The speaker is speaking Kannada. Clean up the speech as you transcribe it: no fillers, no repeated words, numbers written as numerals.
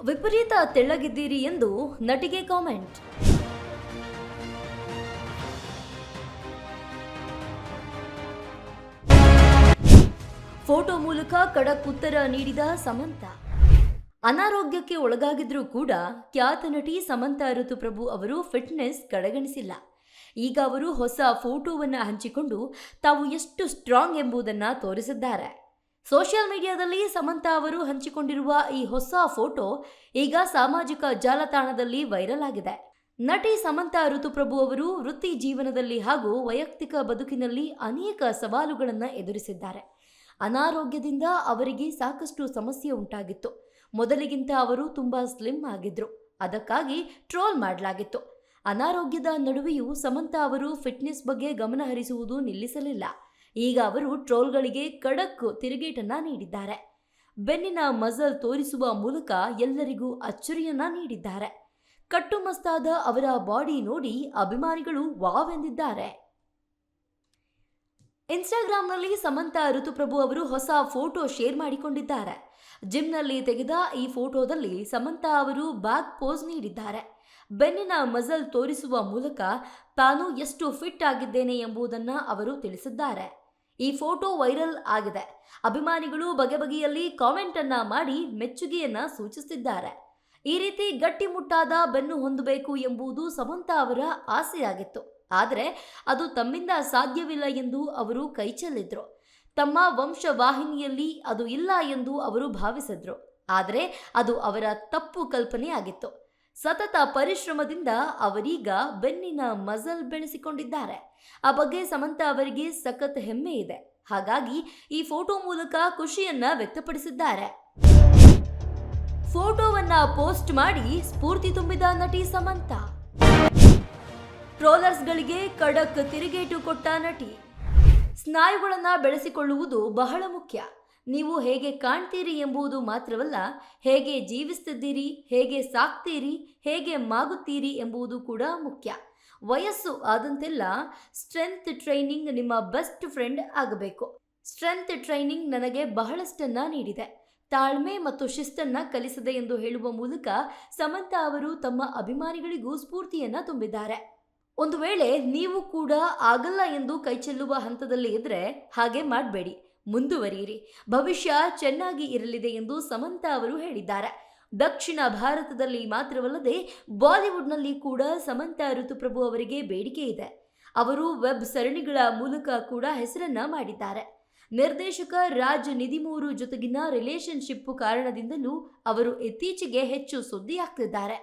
ವಿಪರೀತ ತೆಳ್ಳಗಿದ್ದೀರಿ ಎಂದು ನಟಿಗೆ ಕಾಮೆಂಟ್. ಫೋಟೋ ಮೂಲಕ ಖಡಕ್ ಉತ್ತರ ನೀಡಿದ ಸಮಂತಾ. ಅನಾರೋಗ್ಯಕ್ಕೆ ಒಳಗಾಗಿದ್ರೂ ಕೂಡ ಖ್ಯಾತ ನಟಿ ಸಮಂತಾ ಋತುಪ್ರಭು ಅವರು ಫಿಟ್ನೆಸ್ ಕಡೆಗಣಿಸಿಲ್ಲ. ಈಗ ಅವರು ಹೊಸ ಫೋಟೋವನ್ನು ಹಂಚಿಕೊಂಡು ತಾವು ಎಷ್ಟು ಸ್ಟ್ರಾಂಗ್ ಎಂಬುದನ್ನು ತೋರಿಸಿದ್ದಾರೆ. ಸೋಷಿಯಲ್ ಮೀಡಿಯಾದಲ್ಲಿ ಸಮಂತಾ ಅವರು ಹಂಚಿಕೊಂಡಿರುವ ಈ ಹೊಸ ಫೋಟೋ ಈಗ ಸಾಮಾಜಿಕ ಜಾಲತಾಣದಲ್ಲಿ ವೈರಲ್ ಆಗಿದೆ. ನಟಿ ಸಮಂತಾ ಋತುಪ್ರಭು ಅವರು ವೃತ್ತಿ ಜೀವನದಲ್ಲಿ ಹಾಗೂ ವೈಯಕ್ತಿಕ ಬದುಕಿನಲ್ಲಿ ಅನೇಕ ಸವಾಲುಗಳನ್ನು ಎದುರಿಸಿದ್ದಾರೆ. ಅನಾರೋಗ್ಯದಿಂದ ಅವರಿಗೆ ಸಾಕಷ್ಟು ಸಮಸ್ಯೆ ಉಂಟಾಗಿತ್ತು. ಮೊದಲಿಗಿಂತ ಅವರು ತುಂಬಾ ಸ್ಲಿಮ್ ಆಗಿದ್ರು. ಅದಕ್ಕಾಗಿ ಟ್ರೋಲ್ ಮಾಡಲಾಗಿತ್ತು. ಅನಾರೋಗ್ಯದ ನಡುವೆಯೂ ಸಮಂತಾ ಅವರು ಫಿಟ್ನೆಸ್ ಬಗ್ಗೆ ಗಮನ ಹರಿಸುವುದು ನಿಲ್ಲಿಸಲಿಲ್ಲ. ಈಗ ಅವರು ಟ್ರೋಲ್ಗಳಿಗೆ ಖಡಕ್ ತಿರುಗೇಟನ್ನ ನೀಡಿದ್ದಾರೆ. ಬೆನ್ನಿನ ಮಸಲ್ ತೋರಿಸುವ ಮೂಲಕ ಎಲ್ಲರಿಗೂ ಅಚ್ಚರಿಯನ್ನ ನೀಡಿದ್ದಾರೆ. ಕಟ್ಟುಮಸ್ತಾದ ಅವರ ಬಾಡಿ ನೋಡಿ ಅಭಿಮಾನಿಗಳು ವಾವ್ ಎಂದಿದ್ದಾರೆ. ಇನ್ಸ್ಟಾಗ್ರಾಂನಲ್ಲಿ ಸಮಂತಾ ಋತುಪ್ರಭು ಅವರು ಹೊಸ ಫೋಟೋ ಶೇರ್ ಮಾಡಿಕೊಂಡಿದ್ದಾರೆ. ಜಿಮ್ನಲ್ಲಿ ತೆಗೆದ ಈ ಫೋಟೋದಲ್ಲಿ ಸಮಂತಾ ಅವರು ಬ್ಯಾಕ್ ಪೋಸ್ ನೀಡಿದ್ದಾರೆ. ಬೆನ್ನಿನ ಮಸಲ್ ತೋರಿಸುವ ಮೂಲಕ ತಾನು ಎಷ್ಟು ಫಿಟ್ ಆಗಿದ್ದೇನೆ ಎಂಬುದನ್ನು ಅವರು ತಿಳಿಸಿದ್ದಾರೆ. ಈ ಫೋಟೋ ವೈರಲ್ ಆಗಿದೆ. ಅಭಿಮಾನಿಗಳು ಬಗೆ ಬಗೆಯಲ್ಲಿ ಕಾಮೆಂಟ್ ಅನ್ನ ಮಾಡಿ ಮೆಚ್ಚುಗೆಯನ್ನ ಸೂಚಿಸುತ್ತಿದ್ದಾರೆ. ಈ ರೀತಿ ಗಟ್ಟಿಮುಟ್ಟಾದ ಬೆನ್ನು ಹೊಂದಬೇಕು ಎಂಬುದು ಸಮಂತಾ ಅವರ ಆಸೆಯಾಗಿತ್ತು. ಆದರೆ ಅದು ತಮ್ಮಿಂದ ಸಾಧ್ಯವಿಲ್ಲ ಎಂದು ಅವರು ಕೈಚೆಲ್ಲಿದ್ರು. ತಮ್ಮ ವಂಶವಾಹಿನಿಯಲ್ಲಿ ಅದು ಇಲ್ಲ ಎಂದು ಅವರು ಭಾವಿಸಿದ್ರು. ಆದರೆ ಅದು ಅವರ ತಪ್ಪು ಕಲ್ಪನೆಯಾಗಿತ್ತು. ಸತತ ಪರಿಶ್ರಮದಿಂದ ಅವರೀಗ ಬೆನ್ನಿನ ಮಸಲ್ ಬೆಳೆಸಿಕೊಂಡಿದ್ದಾರೆ. ಆ ಬಗ್ಗೆ ಸಮಂತಾ ಅವರಿಗೆ ಸಖತ್ ಹೆಮ್ಮೆ ಇದೆ. ಹಾಗಾಗಿ ಈ ಫೋಟೋ ಮೂಲಕ ಖುಷಿಯನ್ನ ವ್ಯಕ್ತಪಡಿಸಿದ್ದಾರೆ. ಫೋಟೋವನ್ನ ಪೋಸ್ಟ್ ಮಾಡಿ ಸ್ಫೂರ್ತಿ ತುಂಬಿದ ನಟಿ ಸಮಂತಾ. ಟ್ರೋಲರ್ಸ್ಗಳಿಗೆ ಖಡಕ್ ತಿರುಗೇಟು ಕೊಟ್ಟ ನಟಿ. ಸ್ನಾಯುಗಳನ್ನು ಬೆಳೆಸಿಕೊಳ್ಳುವುದು ಬಹಳ ಮುಖ್ಯ. ನೀವು ಹೇಗೆ ಕಾಣ್ತೀರಿ ಎಂಬುದು ಮಾತ್ರವಲ್ಲ, ಹೇಗೆ ಜೀವಿಸ್ತಿದ್ದೀರಿ, ಹೇಗೆ ಸಾಕ್ತೀರಿ, ಹೇಗೆ ಮಾಗುತ್ತೀರಿ ಎಂಬುದು ಕೂಡ ಮುಖ್ಯ. ವಯಸ್ಸು ಆದಂತೆಲ್ಲ ಸ್ಟ್ರೆಂತ್ ಟ್ರೈನಿಂಗ್ ನಿಮ್ಮ ಬೆಸ್ಟ್ ಫ್ರೆಂಡ್ ಆಗಬೇಕು. ಸ್ಟ್ರೆಂತ್ ಟ್ರೈನಿಂಗ್ ನನಗೆ ಬಹಳಷ್ಟನ್ನ ನೀಡಿದೆ. ತಾಳ್ಮೆ ಮತ್ತು ಶಿಸ್ತನ್ನ ಕಲಿಸಿದೆ ಎಂದು ಹೇಳುವ ಮೂಲಕ ಸಮಂತಾ ಅವರು ತಮ್ಮ ಅಭಿಮಾನಿಗಳಿಗೂ ಸ್ಫೂರ್ತಿಯನ್ನ ತುಂಬಿದ್ದಾರೆ. ಒಂದು ವೇಳೆ ನೀವು ಕೂಡ ಆಗಲ್ಲ ಎಂದು ಕೈಚೆಲ್ಲುವ ಹಂತದಲ್ಲಿ ಇದ್ರೆ ಹಾಗೆ ಮಾಡಬೇಡಿ, ಮುಂದುವರಿಯಿರಿ. ಭವಿಷ್ಯ ಚೆನ್ನಾಗಿ ಇರಲಿದೆ ಎಂದು ಸಮಂತಾ ಅವರು ಹೇಳಿದ್ದಾರೆ. ದಕ್ಷಿಣ ಭಾರತದಲ್ಲಿ ಮಾತ್ರವಲ್ಲದೆ ಬಾಲಿವುಡ್ನಲ್ಲಿ ಕೂಡ ಸಮಂತಾ ಋತುಪ್ರಭು ಅವರಿಗೆ ಬೇಡಿಕೆ ಇದೆ. ಅವರು ವೆಬ್ ಸರಣಿಗಳ ಮೂಲಕ ಕೂಡ ಹೆಸರನ್ನ ಮಾಡಿದ್ದಾರೆ. ನಿರ್ದೇಶಕ ರಾಜ್ ನಿಧಿಮೂರು ಜೊತೆಗಿನ ರಿಲೇಶನ್ಶಿಪ್ ಕಾರಣದಿಂದಲೂ ಅವರು ಇತ್ತೀಚೆಗೆ ಹೆಚ್ಚು ಸುದ್ದಿಯಾಗ್ತಿದ್ದಾರೆ.